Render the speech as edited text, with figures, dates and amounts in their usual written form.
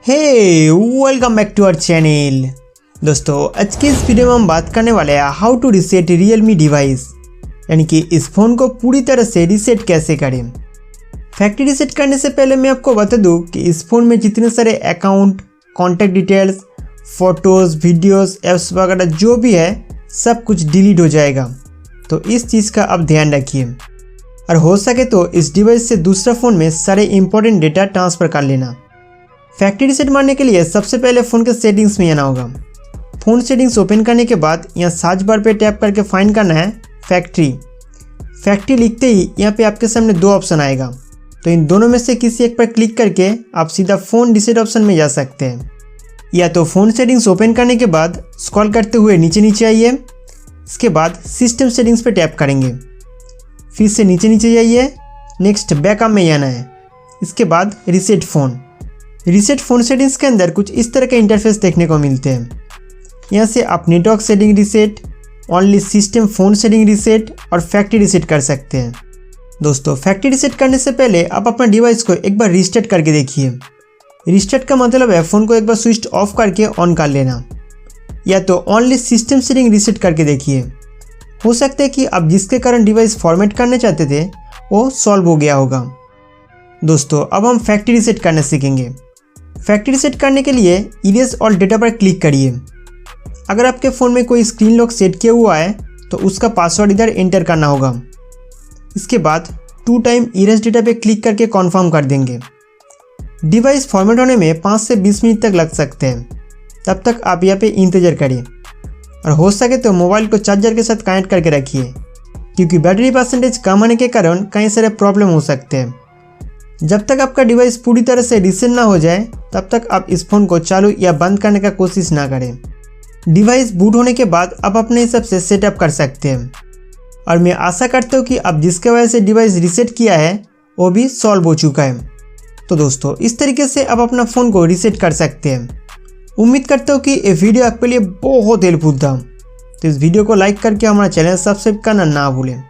Welcome back to our channel. दोस्तों आज के इस वीडियो में हम बात करने वाले हैं how to reset Realme device, यानी कि इस फ़ोन को पूरी तरह से रीसेट कैसे करें। फैक्ट्री रीसेट करने से पहले मैं आपको बता दूं कि इस फ़ोन में जितने सारे account, contact details, photos, videos, apps वगैरह जो भी है सब कुछ डिलीट हो जाएगा। तो इस चीज़ का आप ध्यान रखिए और हो सके तो इस डिवाइस से दूसरा फ़ोन में सारे इंपॉर्टेंट डेटा ट्रांसफ़र कर लेना। फैक्ट्री रीसेट मारने के लिए सबसे पहले फ़ोन के सेटिंग्स में आना होगा। फ़ोन सेटिंग्स ओपन करने के बाद यहाँ सर्च बार पे टैप करके फाइंड करना है फैक्ट्री। फैक्ट्री लिखते ही यहाँ पे आपके सामने दो ऑप्शन आएगा, तो इन दोनों में से किसी एक पर क्लिक करके आप सीधा फ़ोन रीसेट ऑप्शन में जा सकते हैं। या तो फ़ोन सेटिंग्स ओपन करने के बाद स्क्रॉल करते हुए नीचे आइए, इसके बाद सिस्टम सेटिंग्स पर टैप करेंगे, फिर से नीचे जाइए, नेक्स्ट बैकअप में आना है, इसके बाद reset phone. Reset phone settings के अंदर कुछ इस तरह के इंटरफेस देखने को मिलते हैं। यहाँ से आप network setting reset, only system phone setting reset और फैक्ट्री रीसेट कर सकते हैं। दोस्तों फैक्ट्री रीसेट करने से पहले आप अपना डिवाइस को एक बार रीस्टार्ट करके देखिए। रीस्टार्ट का मतलब है फ़ोन को एक बार स्विच ऑफ करके ऑन कर लेना, या तो ओनली सिस्टम सेटिंग रीसेट करके देखिए। हो सकता है कि आप जिसके कारण डिवाइस फॉर्मेट करना चाहते थे वो सॉल्व हो गया होगा। दोस्तों अब हम फैक्ट्री रीसेट करना सीखेंगे। फैक्ट्री रीसेट करने के लिए इरेज ऑल डेटा पर क्लिक करिए। अगर आपके फ़ोन में कोई स्क्रीन लॉक सेट किया हुआ है तो उसका पासवर्ड इधर एंटर करना होगा। इसके बाद 2 टाइम इरेज डेटा पे क्लिक करके कॉन्फर्म कर देंगे। डिवाइस फॉर्मेट होने में 5 से 20 मिनट तक लग सकते हैं, तब तक आप यहाँ पे इंतज़ार करिए और हो सके तो मोबाइल को चार्जर के साथ कनेक्ट करके रखिए, क्योंकि बैटरी परसेंटेज कम होने के कारण कई सारे प्रॉब्लम हो सकते हैं। जब तक आपका डिवाइस पूरी तरह से रीसेट ना हो जाए तब तक आप इस फ़ोन को चालू या बंद करने का कोशिश ना करें। डिवाइस बूट होने के बाद आप अपने हिसाब से सेटअप कर सकते हैं और मैं आशा करता हूँ कि आप जिसके वजह से डिवाइस रीसेट किया है वो भी सॉल्व हो चुका है। तो दोस्तों इस तरीके से आप अपना फ़ोन को रीसेट कर सकते हैं। उम्मीद करता हूँ कि ये वीडियो आपके लिए बहुत हेल्पफुल था। तो इस वीडियो को लाइक करके हमारा चैनल सब्सक्राइब करना ना भूलें।